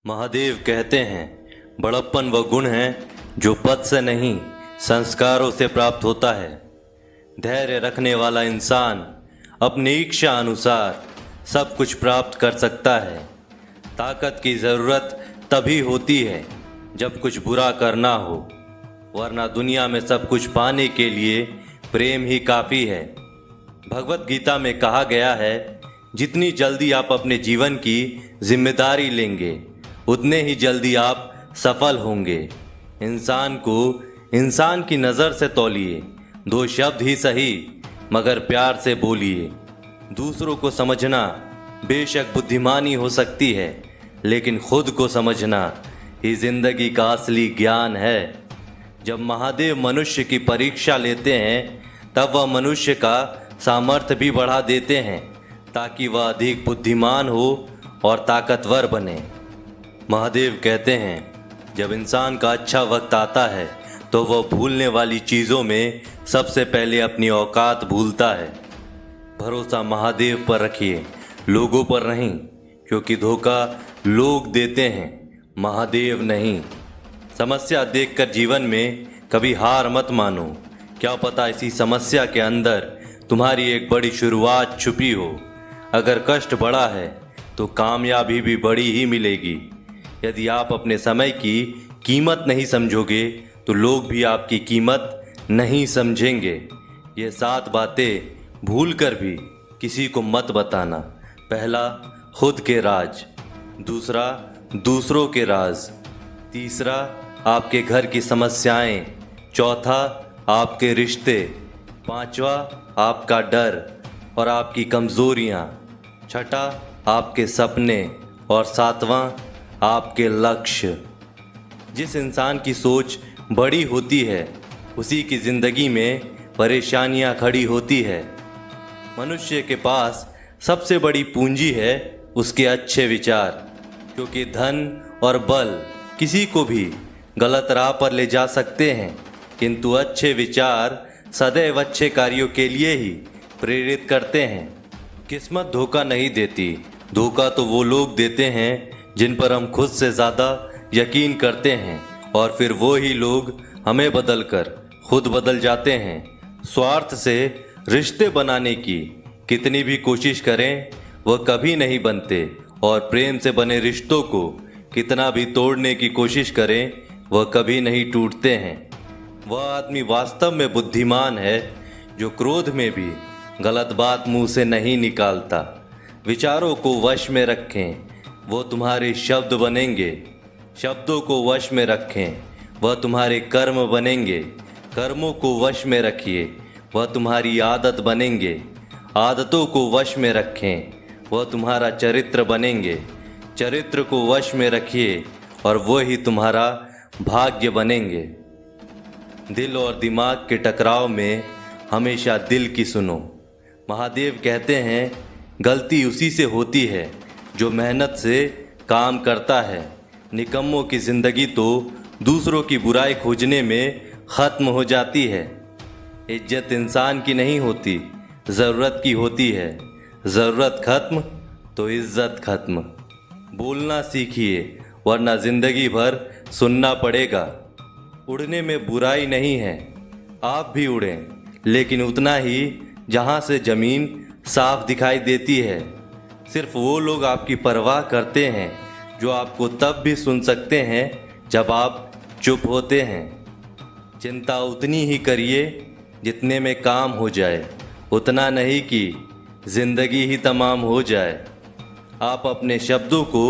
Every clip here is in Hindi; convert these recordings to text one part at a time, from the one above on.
महादेव कहते हैं बड़प्पन वह गुण है जो पद से नहीं संस्कारों से प्राप्त होता है। धैर्य रखने वाला इंसान अपनी इच्छा अनुसार सब कुछ प्राप्त कर सकता है। ताकत की ज़रूरत तभी होती है जब कुछ बुरा करना हो, वरना दुनिया में सब कुछ पाने के लिए प्रेम ही काफ़ी है। भगवत गीता में कहा गया है, जितनी जल्दी आप अपने जीवन की जिम्मेदारी लेंगे उतने ही जल्दी आप सफल होंगे। इंसान को इंसान की नज़र से तौलिए, दो शब्द ही सही मगर प्यार से बोलिए। दूसरों को समझना बेशक बुद्धिमानी हो सकती है, लेकिन खुद को समझना ही जिंदगी का असली ज्ञान है। जब महादेव मनुष्य की परीक्षा लेते हैं तब वह मनुष्य का सामर्थ्य भी बढ़ा देते हैं ताकि वह अधिक बुद्धिमान हो और ताकतवर बने। महादेव कहते हैं जब इंसान का अच्छा वक्त आता है तो वह भूलने वाली चीज़ों में सबसे पहले अपनी औकात भूलता है। भरोसा महादेव पर रखिए, लोगों पर नहीं, क्योंकि धोखा लोग देते हैं, महादेव नहीं। समस्या देखकर जीवन में कभी हार मत मानो, क्या पता इसी समस्या के अंदर तुम्हारी एक बड़ी शुरुआत छुपी हो। अगर कष्ट बड़ा है तो कामयाबी भी बड़ी ही मिलेगी। यदि आप अपने समय की कीमत नहीं समझोगे तो लोग भी आपकी कीमत नहीं समझेंगे। ये 7 बातें भूलकर भी किसी को मत बताना। पहला, खुद के राज। दूसरा, दूसरों के राज। तीसरा, आपके घर की समस्याएं। चौथा, आपके रिश्ते। पांचवा, आपका डर और आपकी कमज़ोरियां। छठा, आपके सपने। और सातवां, आपके लक्ष्य। जिस इंसान की सोच बड़ी होती है उसी की ज़िंदगी में परेशानियां खड़ी होती है। मनुष्य के पास सबसे बड़ी पूंजी है उसके अच्छे विचार, क्योंकि धन और बल किसी को भी गलत राह पर ले जा सकते हैं, किंतु अच्छे विचार सदैव अच्छे कार्यों के लिए ही प्रेरित करते हैं। किस्मत धोखा नहीं देती, धोखा तो वो लोग देते हैं जिन पर हम खुद से ज़्यादा यकीन करते हैं, और फिर वो ही लोग हमें बदलकर खुद बदल जाते हैं। स्वार्थ से रिश्ते बनाने की कितनी भी कोशिश करें वह कभी नहीं बनते, और प्रेम से बने रिश्तों को कितना भी तोड़ने की कोशिश करें वह कभी नहीं टूटते हैं। वह आदमी वास्तव में बुद्धिमान है जो क्रोध में भी गलत बात मुंह से नहीं निकालता। विचारों को वश में रखें, वो तुम्हारे शब्द बनेंगे। शब्दों को वश में रखें, वह तुम्हारे कर्म बनेंगे। कर्मों को वश में रखिए, वह तुम्हारी आदत बनेंगे। आदतों को वश में रखें, वह तुम्हारा चरित्र बनेंगे। चरित्र को वश में रखिए और वो ही तुम्हारा भाग्य बनेंगे। दिल और दिमाग के टकराव में हमेशा दिल की सुनो। महादेव कहते हैं गलती उसी से होती है जो मेहनत से काम करता है। निकम्मों की ज़िंदगी तो दूसरों की बुराई खोजने में ख़त्म हो जाती है। इज्जत इंसान की नहीं होती, ज़रूरत की होती है। ज़रूरत खत्म तो इज्जत खत्म। बोलना सीखिए, वरना ज़िंदगी भर सुनना पड़ेगा। उड़ने में बुराई नहीं है, आप भी उड़ें, लेकिन उतना ही जहाँ से ज़मीन साफ दिखाई देती है। सिर्फ वो लोग आपकी परवाह करते हैं जो आपको तब भी सुन सकते हैं जब आप चुप होते हैं। चिंता उतनी ही करिए जितने में काम हो जाए, उतना नहीं कि ज़िंदगी ही तमाम हो जाए। आप अपने शब्दों को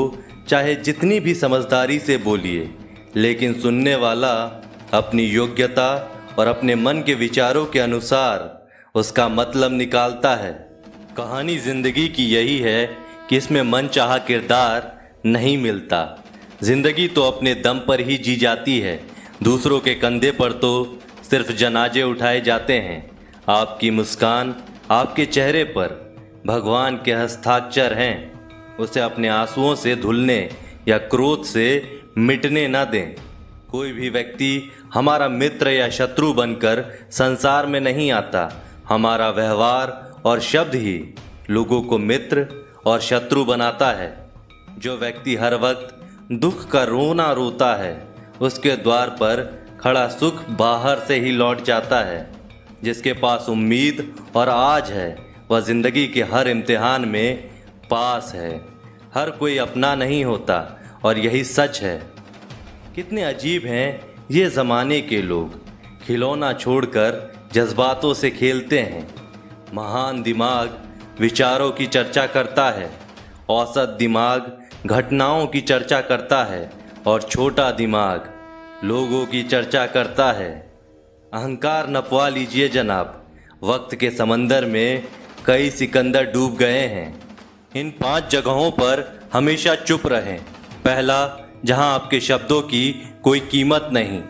चाहे जितनी भी समझदारी से बोलिए, लेकिन सुनने वाला अपनी योग्यता और अपने मन के विचारों के अनुसार उसका मतलब निकालता है। कहानी ज़िंदगी की यही है कि इसमें मनचाहा किरदार नहीं मिलता। ज़िंदगी तो अपने दम पर ही जी जाती है, दूसरों के कंधे पर तो सिर्फ जनाजे उठाए जाते हैं। आपकी मुस्कान, आपके चेहरे पर भगवान के हस्ताक्षर हैं, उसे अपने आंसुओं से धुलने या क्रोध से मिटने ना दें। कोई भी व्यक्ति हमारा मित्र या शत्रु बनकर संसार में नहीं आता। हमारा व्यवहार और शब्द ही लोगों को मित्र और शत्रु बनाता है। जो व्यक्ति हर वक्त दुख का रोना रोता है, उसके द्वार पर खड़ा सुख बाहर से ही लौट जाता है। जिसके पास उम्मीद और आज है, वह जिंदगी के हर इम्तिहान में पास है। हर कोई अपना नहीं होता और यही सच है। कितने अजीब हैं ये ज़माने के लोग, खिलौना छोड़कर जज्बातों से खेलते हैं। महान दिमाग विचारों की चर्चा करता है, औसत दिमाग घटनाओं की चर्चा करता है और छोटा दिमाग लोगों की चर्चा करता है। अहंकार नपवा लीजिए जनाब, वक्त के समंदर में कई सिकंदर डूब गए हैं। इन 5 जगहों पर हमेशा चुप रहें। पहला, जहां आपके शब्दों की कोई कीमत नहीं।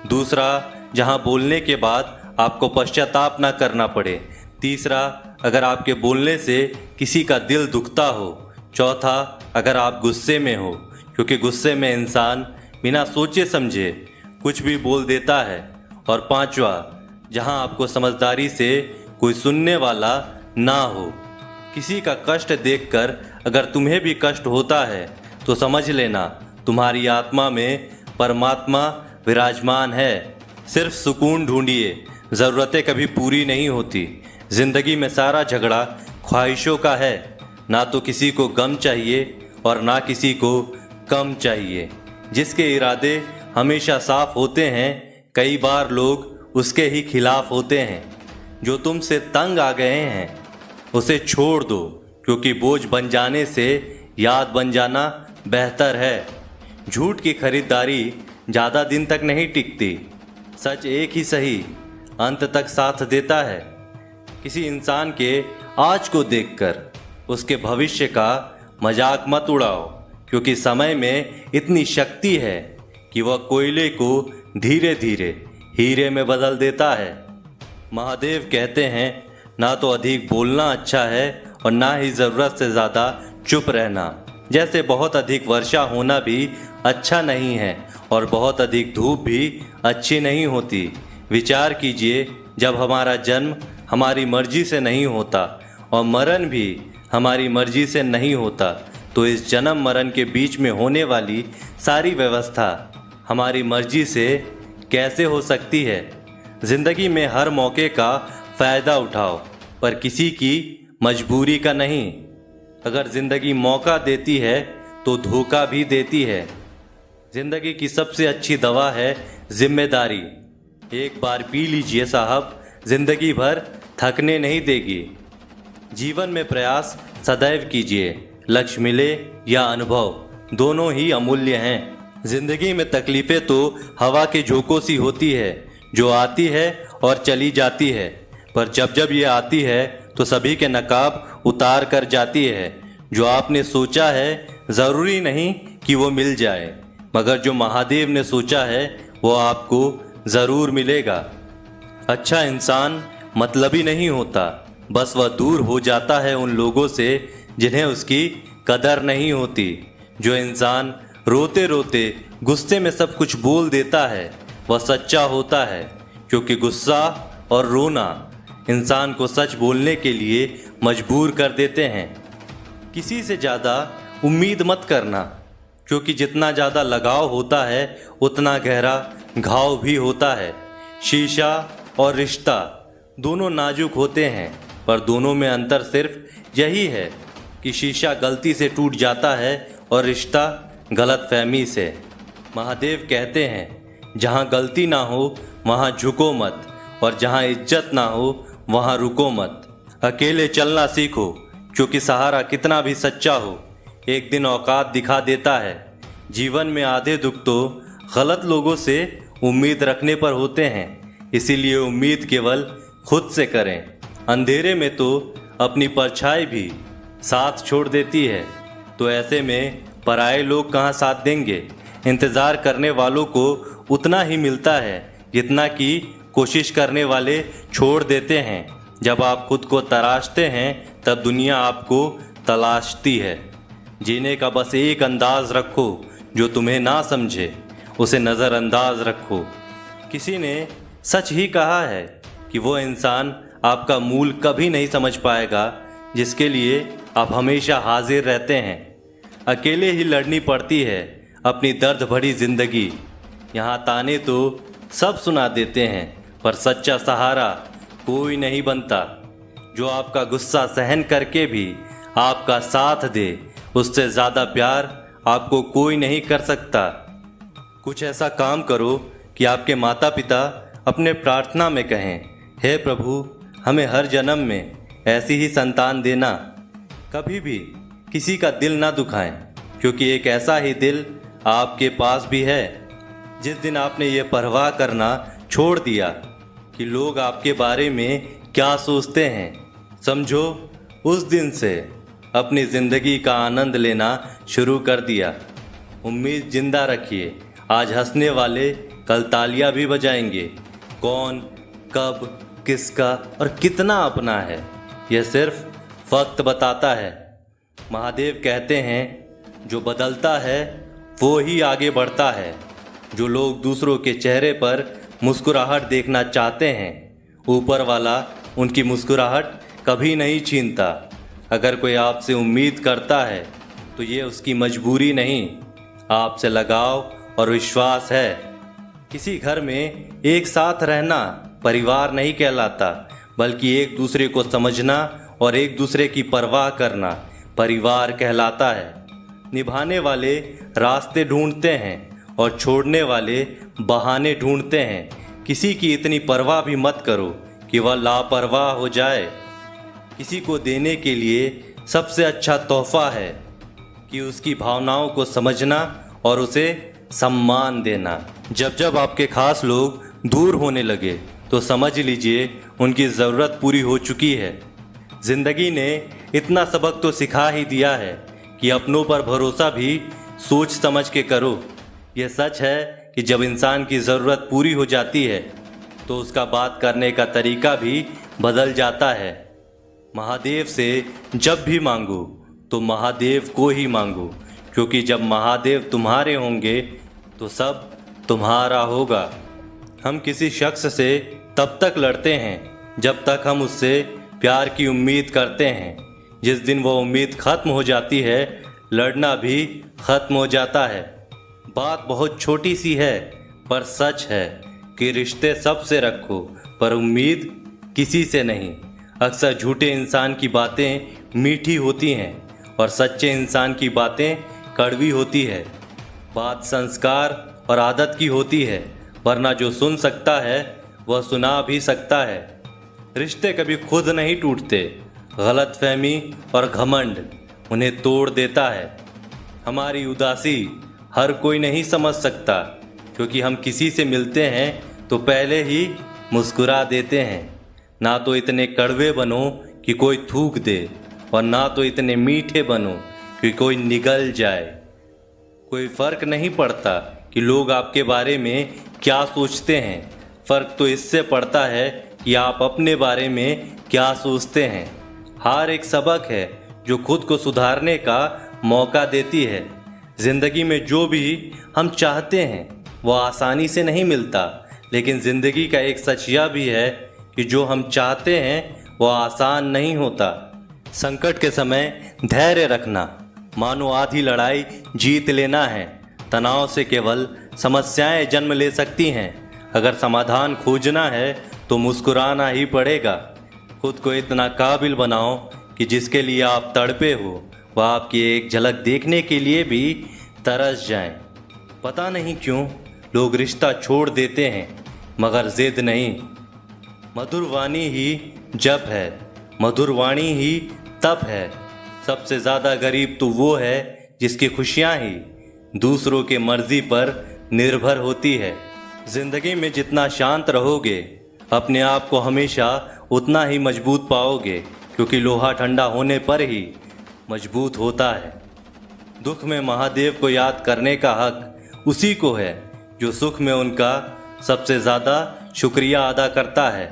दूसरा, जहां बोलने के बाद आपको पश्चाताप न करना पड़े। तीसरा, अगर आपके बोलने से किसी का दिल दुखता हो। चौथा, अगर आप गुस्से में हो, क्योंकि गुस्से में इंसान बिना सोचे समझे कुछ भी बोल देता है। और पांचवा, जहां आपको समझदारी से कोई सुनने वाला ना हो। किसी का कष्ट देखकर अगर तुम्हें भी कष्ट होता है तो समझ लेना तुम्हारी आत्मा में परमात्मा विराजमान है। सिर्फ सुकून ढूंढिए, ज़रूरतें कभी पूरी नहीं होती। जिंदगी में सारा झगड़ा ख्वाहिशों का है। ना तो किसी को गम चाहिए और ना किसी को कम चाहिए। जिसके इरादे हमेशा साफ होते हैं, कई बार लोग उसके ही खिलाफ होते हैं। जो तुमसे तंग आ गए हैं उसे छोड़ दो, क्योंकि बोझ बन जाने से याद बन जाना बेहतर है। झूठ की खरीदारी ज़्यादा दिन तक नहीं टिकती। सच एक ही सही अंत तक साथ देता है। किसी इंसान के आज को देखकर उसके भविष्य का मजाक मत उड़ाओ, क्योंकि समय में इतनी शक्ति है कि वह कोयले को धीरे धीरे हीरे में बदल देता है। महादेव कहते हैं, ना तो अधिक बोलना अच्छा है और ना ही ज़रूरत से ज़्यादा चुप रहना। जैसे बहुत अधिक वर्षा होना भी अच्छा नहीं है और बहुत अधिक धूप भी अच्छी नहीं होती। विचार कीजिए, जब हमारा जन्म हमारी मर्जी से नहीं होता और मरण भी हमारी मर्जी से नहीं होता, तो इस जन्म मरण के बीच में होने वाली सारी व्यवस्था हमारी मर्जी से कैसे हो सकती है। ज़िंदगी में हर मौके का फ़ायदा उठाओ, पर किसी की मजबूरी का नहीं। अगर ज़िंदगी मौका देती है तो धोखा भी देती है। ज़िंदगी की सबसे अच्छी दवा है जिम्मेदारी। एक बार पी लीजिए साहब, ज़िंदगी भर थकने नहीं देगी। जीवन में प्रयास सदैव कीजिए, लक्ष्य मिले या अनुभव, दोनों ही अमूल्य हैं। जिंदगी में तकलीफें तो हवा के झोंकों सी होती है, जो आती है और चली जाती है, पर जब जब ये आती है तो सभी के नकाब उतार कर जाती है। जो आपने सोचा है ज़रूरी नहीं कि वो मिल जाए, मगर जो महादेव ने सोचा है वो आपको ज़रूर मिलेगा। अच्छा इंसान मतलबी नहीं होता, बस वह दूर हो जाता है उन लोगों से जिन्हें उसकी कदर नहीं होती। जो इंसान रोते रोते गुस्से में सब कुछ बोल देता है वह सच्चा होता है, क्योंकि गुस्सा और रोना इंसान को सच बोलने के लिए मजबूर कर देते हैं। किसी से ज़्यादा उम्मीद मत करना, क्योंकि जितना ज़्यादा लगाव होता है उतना गहरा घाव भी होता है। शीशा और रिश्ता दोनों नाजुक होते हैं, पर दोनों में अंतर सिर्फ यही है कि शीशा गलती से टूट जाता है और रिश्ता गलतफहमी से। महादेव कहते हैं, जहाँ गलती ना हो वहाँ झुको मत, और जहाँ इज्जत ना हो वहाँ रुको मत। अकेले चलना सीखो, क्योंकि सहारा कितना भी सच्चा हो एक दिन औकात दिखा देता है। जीवन में आधे दुख तो गलत लोगों से उम्मीद रखने पर होते हैं, इसीलिए उम्मीद केवल खुद से करें। अंधेरे में तो अपनी परछाई भी साथ छोड़ देती है, तो ऐसे में पराए लोग कहाँ साथ देंगे। इंतज़ार करने वालों को उतना ही मिलता है जितना कि कोशिश करने वाले छोड़ देते हैं। जब आप खुद को तराशते हैं तब दुनिया आपको तलाशती है। जीने का बस एक अंदाज रखो, जो तुम्हें ना समझे उसे नज़रअंदाज रखो। किसी ने सच ही कहा है कि वो इंसान आपका मूल कभी नहीं समझ पाएगा जिसके लिए आप हमेशा हाजिर रहते हैं। अकेले ही लड़नी पड़ती है अपनी दर्द भरी जिंदगी। यहाँ ताने तो सब सुना देते हैं, पर सच्चा सहारा कोई नहीं बनता। जो आपका गुस्सा सहन करके भी आपका साथ दे, उससे ज़्यादा प्यार आपको कोई नहीं कर सकता। कुछ ऐसा काम करो कि आपके माता पिता अपने प्रार्थना में कहें, हे प्रभु, हमें हर जन्म में ऐसी ही संतान देना। कभी भी किसी का दिल ना दुखाएं, क्योंकि एक ऐसा ही दिल आपके पास भी है। जिस दिन आपने ये परवाह करना छोड़ दिया कि लोग आपके बारे में क्या सोचते हैं, समझो उस दिन से अपनी ज़िंदगी का आनंद लेना शुरू कर दिया। उम्मीद जिंदा रखिए, आज हंसने वाले कल तालियां भी बजाएंगे। कौन, कब, किसका और कितना अपना है, यह सिर्फ वक्त बताता है। महादेव कहते हैं, जो बदलता है वो ही आगे बढ़ता है। जो लोग दूसरों के चेहरे पर मुस्कुराहट देखना चाहते हैं, ऊपर वाला उनकी मुस्कुराहट कभी नहीं छीनता। अगर कोई आपसे उम्मीद करता है तो ये उसकी मजबूरी नहीं, आपसे लगाव और विश्वास है। किसी घर में एक साथ रहना परिवार नहीं कहलाता, बल्कि एक दूसरे को समझना और एक दूसरे की परवाह करना परिवार कहलाता है। निभाने वाले रास्ते ढूंढते हैं और छोड़ने वाले बहाने ढूंढते हैं। किसी की इतनी परवाह भी मत करो कि वह लापरवाह हो जाए। किसी को देने के लिए सबसे अच्छा तोहफा है कि उसकी भावनाओं को समझना और उसे सम्मान देना। जब जब आपके खास लोग दूर होने लगे तो समझ लीजिए उनकी ज़रूरत पूरी हो चुकी है। ज़िंदगी ने इतना सबक तो सिखा ही दिया है कि अपनों पर भरोसा भी सोच समझ के करो। यह सच है कि जब इंसान की ज़रूरत पूरी हो जाती है तो उसका बात करने का तरीका भी बदल जाता है। महादेव से जब भी मांगो तो महादेव को ही मांगो, क्योंकि जब महादेव तुम्हारे होंगे तो सब तुम्हारा होगा। हम किसी शख्स से तब तक लड़ते हैं जब तक हम उससे प्यार की उम्मीद करते हैं। जिस दिन वो उम्मीद खत्म हो जाती है, लड़ना भी खत्म हो जाता है। बात बहुत छोटी सी है, पर सच है कि रिश्ते सबसे रखो, पर उम्मीद किसी से नहीं। अक्सर झूठे इंसान की बातें मीठी होती हैं और सच्चे इंसान की बातें कड़वी होती है। बात संस्कार और आदत की होती है, वरना जो सुन सकता है वह सुना भी सकता है। रिश्ते कभी खुद नहीं टूटते, गलतफहमी और घमंड उन्हें तोड़ देता है। हमारी उदासी हर कोई नहीं समझ सकता, क्योंकि हम किसी से मिलते हैं तो पहले ही मुस्कुरा देते हैं। ना तो इतने कड़वे बनो कि कोई थूक दे, और ना तो इतने मीठे बनो कि कोई निगल जाए। कोई फर्क नहीं पड़ता कि लोग आपके बारे में क्या सोचते हैं, फर्क तो इससे पड़ता है कि आप अपने बारे में क्या सोचते हैं। हार एक सबक है जो खुद को सुधारने का मौका देती है। ज़िंदगी में जो भी हम चाहते हैं वह आसानी से नहीं मिलता, लेकिन ज़िंदगी का एक सच यह भी है कि जो हम चाहते हैं वह आसान नहीं होता। संकट के समय धैर्य रखना मानो आधी लड़ाई जीत लेना है। तनाव से केवल समस्याएं जन्म ले सकती हैं। अगर समाधान खोजना है तो मुस्कुराना ही पड़ेगा। खुद को इतना काबिल बनाओ कि जिसके लिए आप तड़पे हो वह आपकी एक झलक देखने के लिए भी तरस जाएं। पता नहीं क्यों लोग रिश्ता छोड़ देते हैं, मगर जिद नहीं। मधुर वाणी ही जप है, मधुर वाणी ही तप है। सबसे ज़्यादा गरीब तो वो है जिसकी खुशियाँ ही दूसरों के मर्जी पर निर्भर होती है। ज़िंदगी में जितना शांत रहोगे, अपने आप को हमेशा उतना ही मजबूत पाओगे, क्योंकि लोहा ठंडा होने पर ही मजबूत होता है। दुख में महादेव को याद करने का हक उसी को है जो सुख में उनका सबसे ज़्यादा शुक्रिया अदा करता है।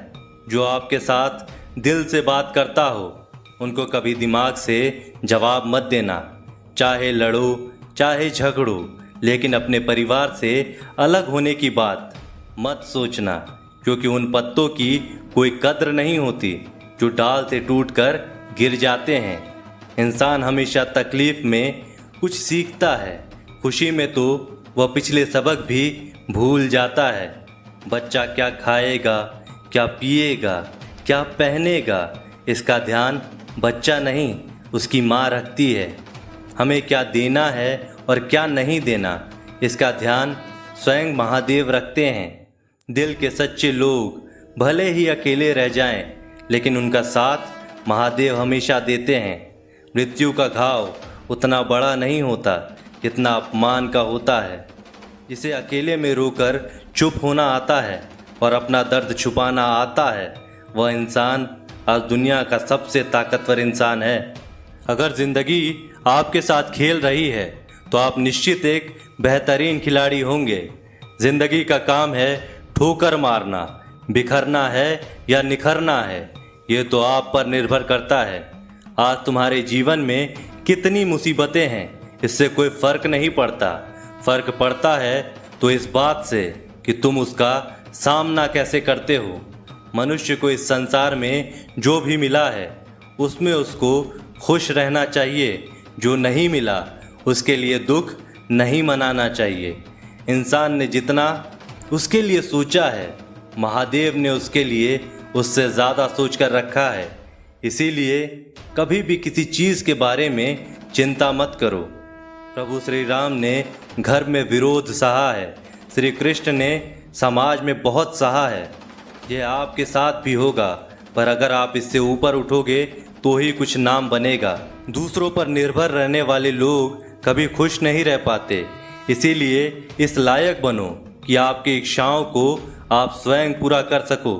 जो आपके साथ दिल से बात करता हो उनको कभी दिमाग से जवाब मत देना। चाहे लड़ो चाहे झगड़ो, लेकिन अपने परिवार से अलग होने की बात मत सोचना, क्योंकि उन पत्तों की कोई कद्र नहीं होती जो डाल से टूटकर गिर जाते हैं। इंसान हमेशा तकलीफ में कुछ सीखता है, खुशी में तो वह पिछले सबक भी भूल जाता है। बच्चा क्या खाएगा, क्या पिएगा, क्या पहनेगा, इसका ध्यान बच्चा नहीं उसकी माँ रखती है। हमें क्या देना है और क्या नहीं देना, इसका ध्यान स्वयं महादेव रखते हैं। दिल के सच्चे लोग भले ही अकेले रह जाएं, लेकिन उनका साथ महादेव हमेशा देते हैं। मृत्यु का घाव उतना बड़ा नहीं होता जितना अपमान का होता है। जिसे अकेले में रोकर चुप होना आता है और अपना दर्द छुपाना आता है, वह इंसान आज दुनिया का सबसे ताकतवर इंसान है। अगर ज़िंदगी आपके साथ खेल रही है तो आप निश्चित एक बेहतरीन खिलाड़ी होंगे। ज़िंदगी का काम है ठोकर मारना, बिखरना है या निखरना है, ये तो आप पर निर्भर करता है। आज तुम्हारे जीवन में कितनी मुसीबतें हैं, इससे कोई फ़र्क नहीं पड़ता। फ़र्क पड़ता है तो इस बात से कि तुम उसका सामना कैसे करते हो। मनुष्य को इस संसार में जो भी मिला है उसमें उसको खुश रहना चाहिए। जो नहीं मिला उसके लिए दुख नहीं मनाना चाहिए। इंसान ने जितना उसके लिए सोचा है, महादेव ने उसके लिए उससे ज़्यादा सोच कर रखा है। इसीलिए कभी भी किसी चीज़ के बारे में चिंता मत करो। प्रभु श्री राम ने घर में विरोध सहा है, श्री कृष्ण ने समाज में बहुत सहा है। यह आपके साथ भी होगा, पर अगर आप इससे ऊपर उठोगे तो ही कुछ नाम बनेगा। दूसरों पर निर्भर रहने वाले लोग कभी खुश नहीं रह पाते। इसीलिए इस लायक बनो कि आपकी इच्छाओं को आप स्वयं पूरा कर सको।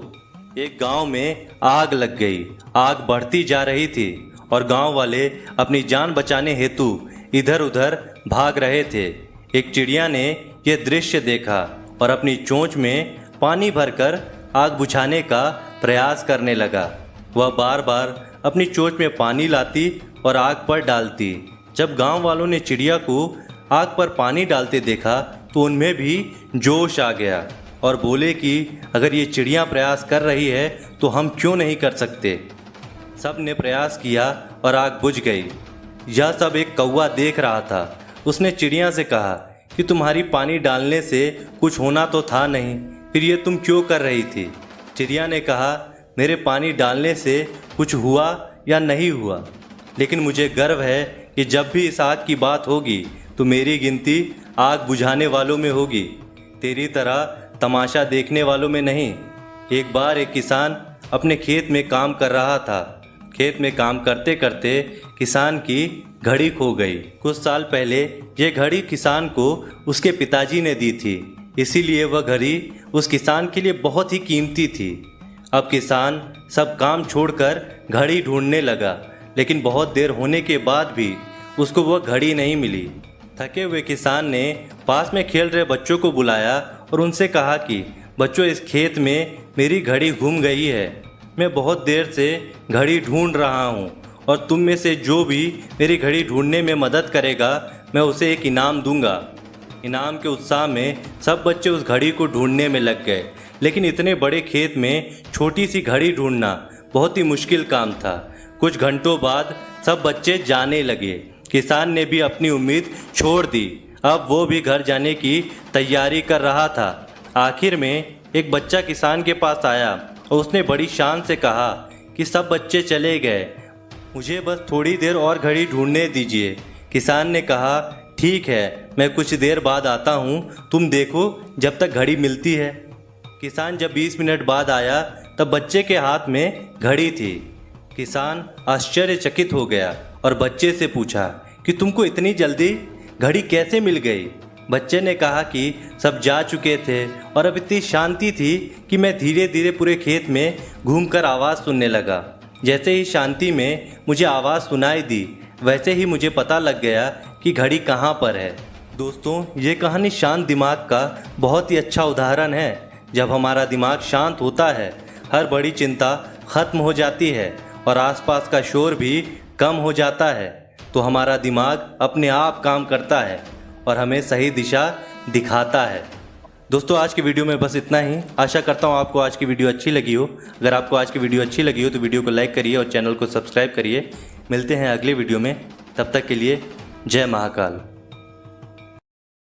एक गांव में आग लग गई। आग बढ़ती जा रही थी और गांव वाले अपनी जान बचाने हेतु इधर उधर भाग रहे थे। एक चिड़िया ने यह दृश्य देखा और अपनी चोंच में पानी भरकर आग बुझाने का प्रयास करने लगा। वह बार बार अपनी चोंच में पानी लाती और आग पर डालती। जब गांव वालों ने चिड़िया को आग पर पानी डालते देखा तो उनमें भी जोश आ गया और बोले कि अगर ये चिड़िया प्रयास कर रही है तो हम क्यों नहीं कर सकते। सब ने प्रयास किया और आग बुझ गई। यह सब एक कौवा देख रहा था। उसने चिड़िया से कहा कि तुम्हारी पानी डालने से कुछ होना तो था नहीं, फिर ये तुम क्यों कर रही थी। चिड़िया ने कहा, मेरे पानी डालने से कुछ हुआ या नहीं हुआ, लेकिन मुझे गर्व है कि जब भी इस आग की बात होगी तो मेरी गिनती आग बुझाने वालों में होगी, तेरी तरह तमाशा देखने वालों में नहीं। एक बार एक किसान अपने खेत में काम कर रहा था। खेत में काम करते करते किसान की घड़ी खो गई। कुछ साल पहले ये घड़ी किसान को उसके पिताजी ने दी थी, इसीलिए वह घड़ी उस किसान के लिए बहुत ही कीमती थी। अब किसान सब काम छोड़कर घड़ी ढूंढने लगा, लेकिन बहुत देर होने के बाद भी उसको वह घड़ी नहीं मिली। थके हुए किसान ने पास में खेल रहे बच्चों को बुलाया और उनसे कहा कि बच्चों, इस खेत में मेरी घड़ी गुम गई है। मैं बहुत देर से घड़ी ढूंढ रहा हूँ और तुम में से जो भी मेरी घड़ी ढूंढने में मदद करेगा मैं उसे एक इनाम दूंगा। इनाम के उत्साह में सब बच्चे उस घड़ी को ढूंढने में लग गए, लेकिन इतने बड़े खेत में छोटी सी घड़ी ढूंढना बहुत ही मुश्किल काम था। कुछ घंटों बाद सब बच्चे जाने लगे। किसान ने भी अपनी उम्मीद छोड़ दी। अब वो भी घर जाने की तैयारी कर रहा था। आखिर में एक बच्चा किसान के पास आया और उसने बड़ी शान से कहा कि सब बच्चे चले गए, मुझे बस थोड़ी देर और घड़ी ढूंढने दीजिए। किसान ने कहा, ठीक है, मैं कुछ देर बाद आता हूँ, तुम देखो जब तक घड़ी मिलती है। किसान जब 20 मिनट बाद आया तब बच्चे के हाथ में घड़ी थी। किसान आश्चर्यचकित हो गया और बच्चे से पूछा कि तुमको इतनी जल्दी घड़ी कैसे मिल गई। बच्चे ने कहा कि सब जा चुके थे और अब इतनी शांति थी कि मैं धीरे धीरे पूरे खेत में घूमकर आवाज़ सुनने लगा। जैसे ही शांति में मुझे आवाज़ सुनाई दी, वैसे ही मुझे पता लग गया कि घड़ी कहाँ पर है। दोस्तों, ये कहानी शांत दिमाग का बहुत ही अच्छा उदाहरण है। जब हमारा दिमाग शांत होता है, हर बड़ी चिंता खत्म हो जाती है और आसपास का शोर भी कम हो जाता है, तो हमारा दिमाग अपने आप काम करता है और हमें सही दिशा दिखाता है। दोस्तों, आज की वीडियो में बस इतना ही। आशा करता हूँ आपको आज की वीडियो अच्छी लगी हो। अगर आपको आज की वीडियो अच्छी लगी हो तो वीडियो को लाइक करिए और चैनल को सब्सक्राइब करिए। मिलते हैं अगले वीडियो में, तब तक के लिए जय महाकाल।